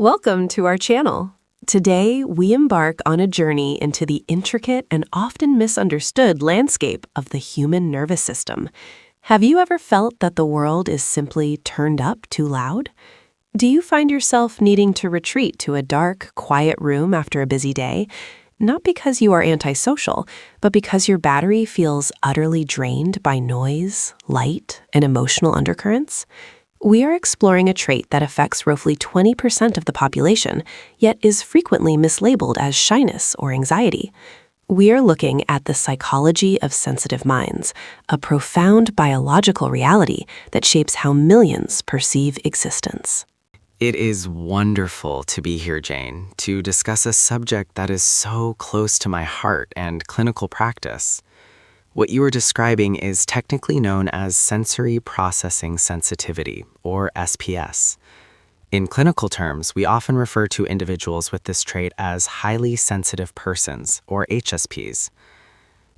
Welcome to our channel. Today, we embark on a journey into the intricate and often misunderstood landscape of the human nervous system. Have you ever felt that the world is simply turned up too loud? Do you find yourself needing to retreat to a dark, quiet room after a busy day? Not because you are antisocial, but because your battery feels utterly drained by noise, light, and emotional undercurrents? We are exploring a trait that affects roughly 20% of the population, yet is frequently mislabeled as shyness or anxiety. We are looking at the psychology of sensitive minds, a profound biological reality that shapes how millions perceive existence. It is wonderful to be here, Jane, to discuss a subject that is so close to my heart and clinical practice. What you are describing is technically known as sensory processing sensitivity, or SPS. In clinical terms, we often refer to individuals with this trait as highly sensitive persons, or HSPs.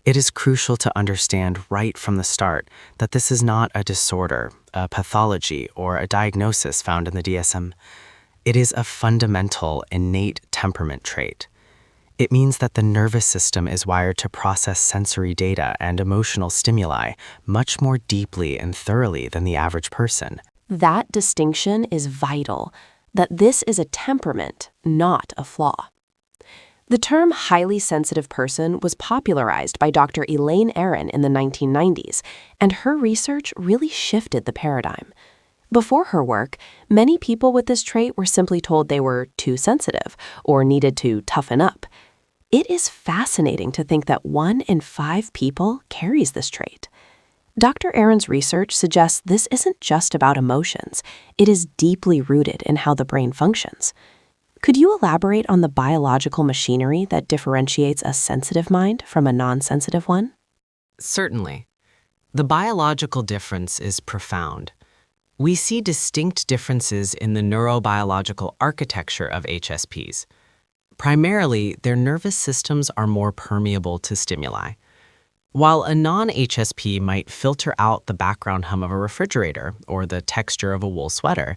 It is crucial to understand right from the start that this is not a disorder, a pathology, or a diagnosis found in the DSM. It is a fundamental, innate temperament trait. It means that the nervous system is wired to process sensory data and emotional stimuli much more deeply and thoroughly than the average person. That distinction is vital, that this is a temperament, not a flaw. The term highly sensitive person was popularized by Dr. Elaine Aron in the 1990s, and her research really shifted the paradigm. Before her work, many people with this trait were simply told they were too sensitive or needed to toughen up. It is fascinating to think that 1 in 5 people carries this trait. Dr. Aron's research suggests this isn't just about emotions. It is deeply rooted in how the brain functions. Could you elaborate on the biological machinery that differentiates a sensitive mind from a non-sensitive one? Certainly. The biological difference is profound. We see distinct differences in the neurobiological architecture of HSPs. Primarily, their nervous systems are more permeable to stimuli. While a non-HSP might filter out the background hum of a refrigerator or the texture of a wool sweater,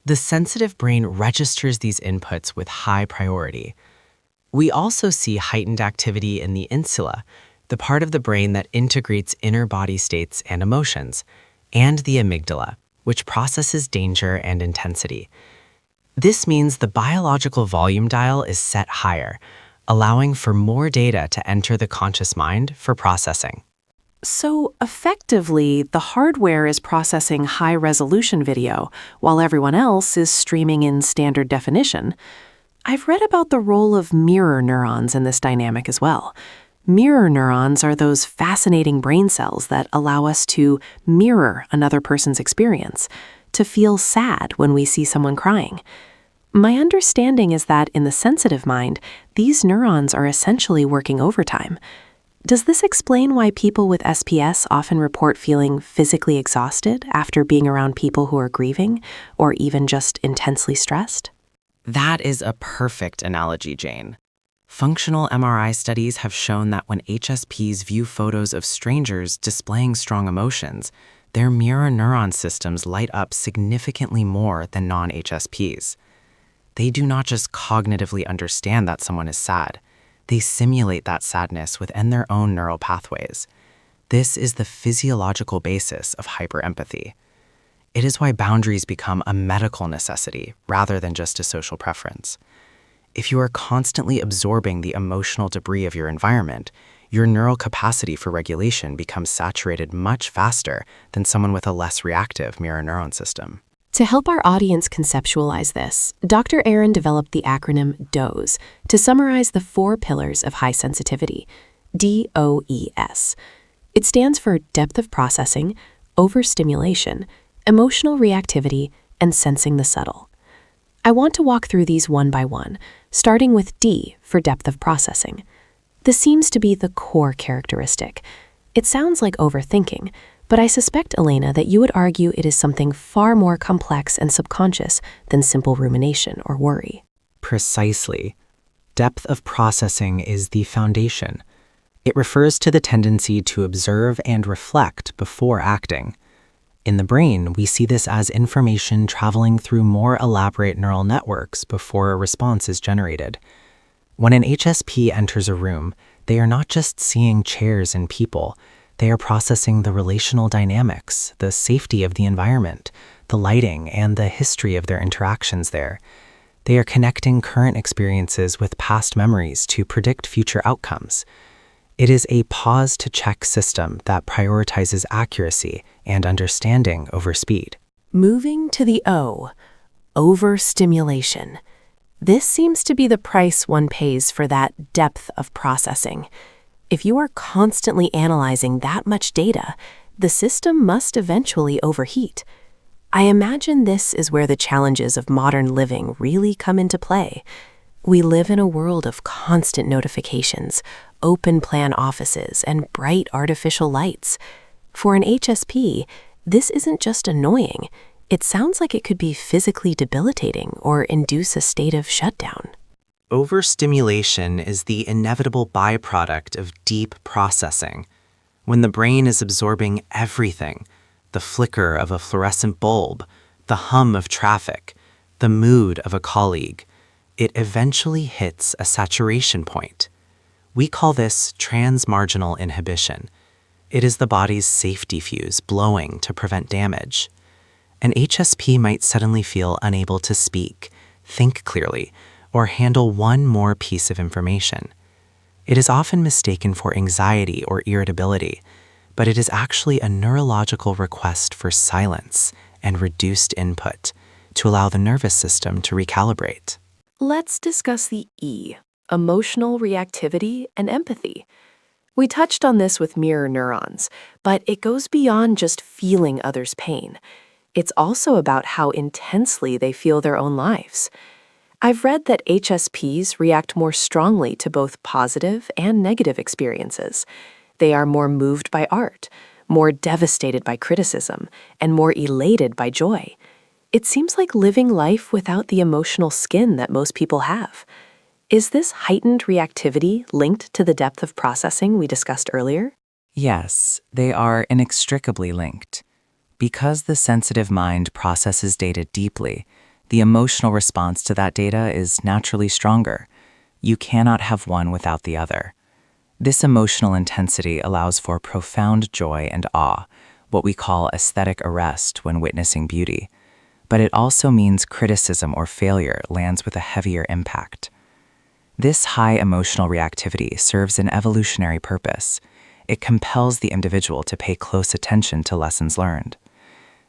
the sensitive brain registers these inputs with high priority. We also see heightened activity in the insula, the part of the brain that integrates inner body states and emotions, and the amygdala, which processes danger and intensity. This means the biological volume dial is set higher, allowing for more data to enter the conscious mind for processing. So, effectively, the hardware is processing high-resolution video, while everyone else is streaming in standard definition. I've read about the role of mirror neurons in this dynamic as well. Mirror neurons are those fascinating brain cells that allow us to mirror another person's experience, to feel sad when we see someone crying. My understanding is that in the sensitive mind, these neurons are essentially working overtime. Does this explain why people with SPS often report feeling physically exhausted after being around people who are grieving, or even just intensely stressed? That is a perfect analogy, Jane. Functional MRI studies have shown that when HSPs view photos of strangers displaying strong emotions, their mirror neuron systems light up significantly more than non-HSPs. They do not just cognitively understand that someone is sad. They simulate that sadness within their own neural pathways. This is the physiological basis of hyperempathy. It is why boundaries become a medical necessity rather than just a social preference. If you are constantly absorbing the emotional debris of your environment, your neural capacity for regulation becomes saturated much faster than someone with a less reactive mirror neuron system. To help our audience conceptualize this, Dr. Aron developed the acronym DOES to summarize the 4 pillars of high sensitivity, DOES. It stands for depth of processing, overstimulation, emotional reactivity, and sensing the subtle. I want to walk through these one by one, starting with D for depth of processing. This seems to be the core characteristic. It sounds like overthinking, but I suspect, Elena, that you would argue it is something far more complex and subconscious than simple rumination or worry. Precisely. Depth of processing is the foundation. It refers to the tendency to observe and reflect before acting. In the brain, we see this as information traveling through more elaborate neural networks before a response is generated. When an HSP enters a room, they are not just seeing chairs and people. They are processing the relational dynamics, the safety of the environment, the lighting, and the history of their interactions there. They are connecting current experiences with past memories to predict future outcomes. It is a pause-to-check system that prioritizes accuracy and understanding over speed. Moving to the O, overstimulation. This seems to be the price one pays for that depth of processing. If you are constantly analyzing that much data, the system must eventually overheat. I imagine this is where the challenges of modern living really come into play. We live in a world of constant notifications, open-plan offices, and bright artificial lights. For an HSP, this isn't just annoying. It sounds like it could be physically debilitating or induce a state of shutdown. Overstimulation is the inevitable byproduct of deep processing. When the brain is absorbing everything, the flicker of a fluorescent bulb, the hum of traffic, the mood of a colleague, it eventually hits a saturation point. We call this transmarginal inhibition. It is the body's safety fuse blowing to prevent damage. An HSP might suddenly feel unable to speak, think clearly, or handle one more piece of information. It is often mistaken for anxiety or irritability, but it is actually a neurological request for silence and reduced input to allow the nervous system to recalibrate. Let's discuss the E, emotional reactivity and empathy. We touched on this with mirror neurons, but it goes beyond just feeling others' pain. It's also about how intensely they feel their own lives. I've read that HSPs react more strongly to both positive and negative experiences. They are more moved by art, more devastated by criticism, and more elated by joy. It seems like living life without the emotional skin that most people have. Is this heightened reactivity linked to the depth of processing we discussed earlier? Yes, they are inextricably linked. Because the sensitive mind processes data deeply, the emotional response to that data is naturally stronger. You cannot have one without the other. This emotional intensity allows for profound joy and awe, what we call aesthetic arrest when witnessing beauty. But it also means criticism or failure lands with a heavier impact. This high emotional reactivity serves an evolutionary purpose. It compels the individual to pay close attention to lessons learned.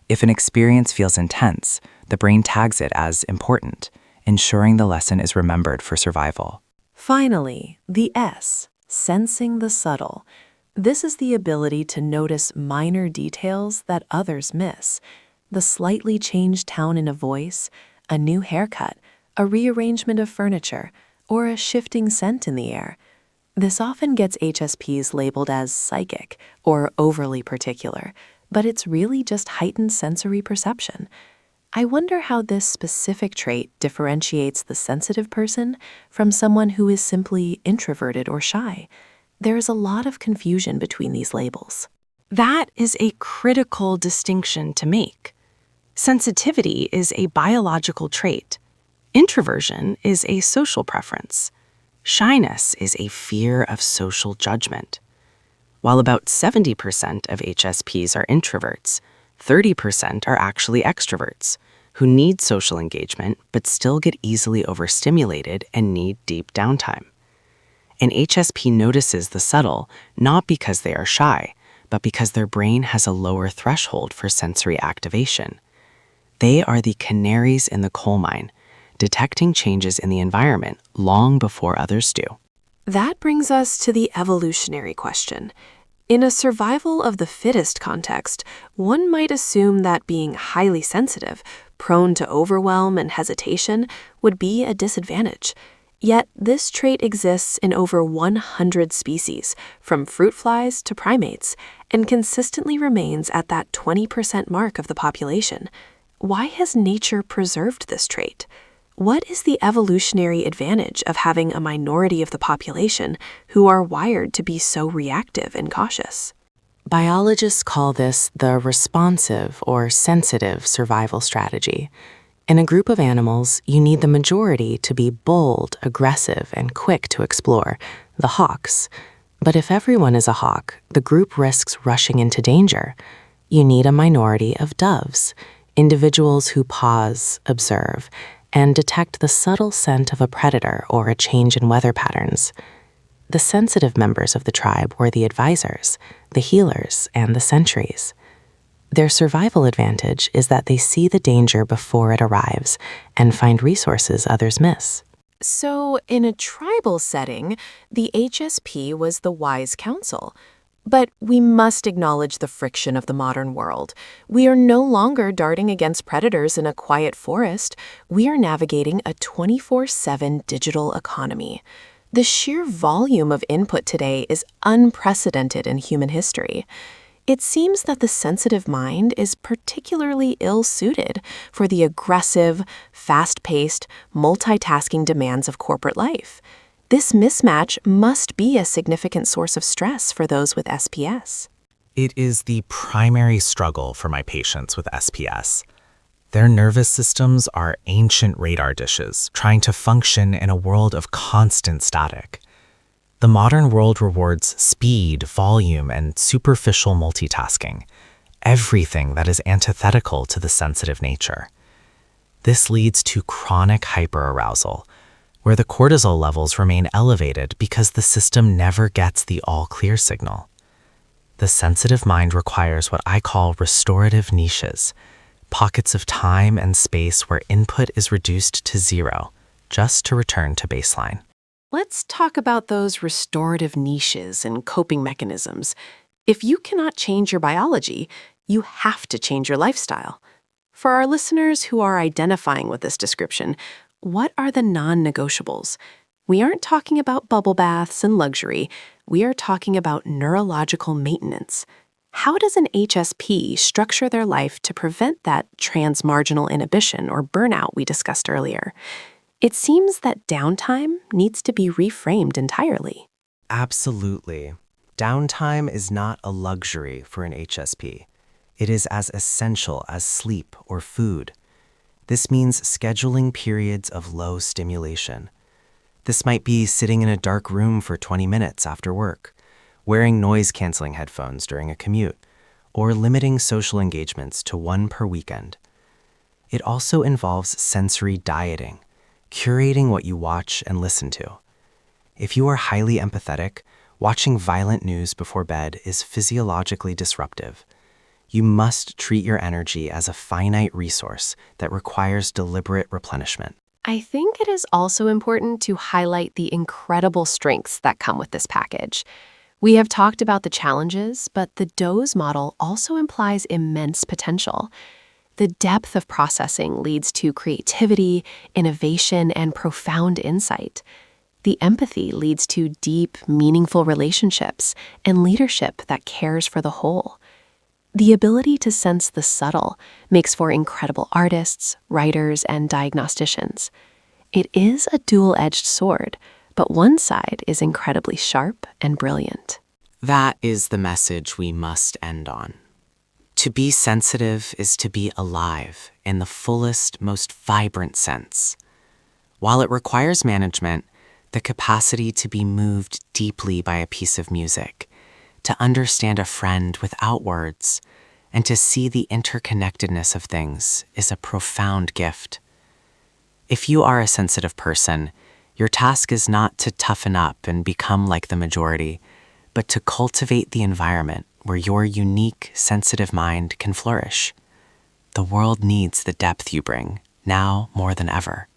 If an experience feels intense, the brain tags it as important, ensuring the lesson is remembered for survival. Finally, the S, sensing the subtle. This is the ability to notice minor details that others miss. The slightly changed tone in a voice, a new haircut, a rearrangement of furniture, or a shifting scent in the air. This often gets HSPs labeled as psychic or overly particular, but it's really just heightened sensory perception. I wonder how this specific trait differentiates the sensitive person from someone who is simply introverted or shy. There is a lot of confusion between these labels. That is a critical distinction to make. Sensitivity is a biological trait. Introversion is a social preference. Shyness is a fear of social judgment. While about 70% of HSPs are introverts, 30% are actually extroverts, who need social engagement but still get easily overstimulated and need deep downtime. An HSP notices the subtle not because they are shy, but because their brain has a lower threshold for sensory activation. They are the canaries in the coal mine, detecting changes in the environment long before others do. That brings us to the evolutionary question. In a survival of the fittest context, one might assume that being highly sensitive, prone to overwhelm and hesitation, would be a disadvantage. Yet this trait exists in over 100 species, from fruit flies to primates, and consistently remains at that 20% mark of the population. Why has nature preserved this trait? What is the evolutionary advantage of having a minority of the population who are wired to be so reactive and cautious? Biologists call this the responsive or sensitive survival strategy. In a group of animals, you need the majority to be bold, aggressive, and quick to explore, the hawks. But if everyone is a hawk, the group risks rushing into danger. You need a minority of doves, individuals who pause, observe, and detect the subtle scent of a predator or a change in weather patterns. The sensitive members of the tribe were the advisors, the healers, and the sentries. Their survival advantage is that they see the danger before it arrives and find resources others miss. So, in a tribal setting, the HSP was the wise counsel. But we must acknowledge the friction of the modern world. We are no longer darting against predators in a quiet forest. We are navigating a 24/7 digital economy. The sheer volume of input today is unprecedented in human history. It seems that the sensitive mind is particularly ill-suited for the aggressive, fast-paced, multitasking demands of corporate life. This mismatch must be a significant source of stress for those with SPS. It is the primary struggle for my patients with SPS. Their nervous systems are ancient radar dishes trying to function in a world of constant static. The modern world rewards speed, volume, and superficial multitasking, everything that is antithetical to the sensitive nature. This leads to chronic hyperarousal, where the cortisol levels remain elevated because the system never gets the all-clear signal. The sensitive mind requires what I call restorative niches, pockets of time and space where input is reduced to zero, just to return to baseline. Let's talk about those restorative niches and coping mechanisms. If you cannot change your biology, you have to change your lifestyle. For our listeners who are identifying with this description, what are the non-negotiables? We aren't talking about bubble baths and luxury. We are talking about neurological maintenance. How does an HSP structure their life to prevent that transmarginal inhibition or burnout we discussed earlier? It seems that downtime needs to be reframed entirely. Absolutely. Downtime is not a luxury for an HSP. It is as essential as sleep or food. This means scheduling periods of low stimulation. This might be sitting in a dark room for 20 minutes after work, wearing noise-canceling headphones during a commute, or limiting social engagements to one per weekend. It also involves sensory dieting, curating what you watch and listen to. If you are highly empathetic, watching violent news before bed is physiologically disruptive. You must treat your energy as a finite resource that requires deliberate replenishment. I think it is also important to highlight the incredible strengths that come with this package. We have talked about the challenges, but the DOSE model also implies immense potential. The depth of processing leads to creativity, innovation, and profound insight. The empathy leads to deep, meaningful relationships and leadership that cares for the whole. The ability to sense the subtle makes for incredible artists, writers, and diagnosticians. It is a dual-edged sword, but one side is incredibly sharp and brilliant. That is the message we must end on. To be sensitive is to be alive in the fullest, most vibrant sense. While it requires management, the capacity to be moved deeply by a piece of music, to understand a friend without words, and to see the interconnectedness of things is a profound gift. If you are a sensitive person, your task is not to toughen up and become like the majority, but to cultivate the environment where your unique, sensitive mind can flourish. The world needs the depth you bring, now more than ever.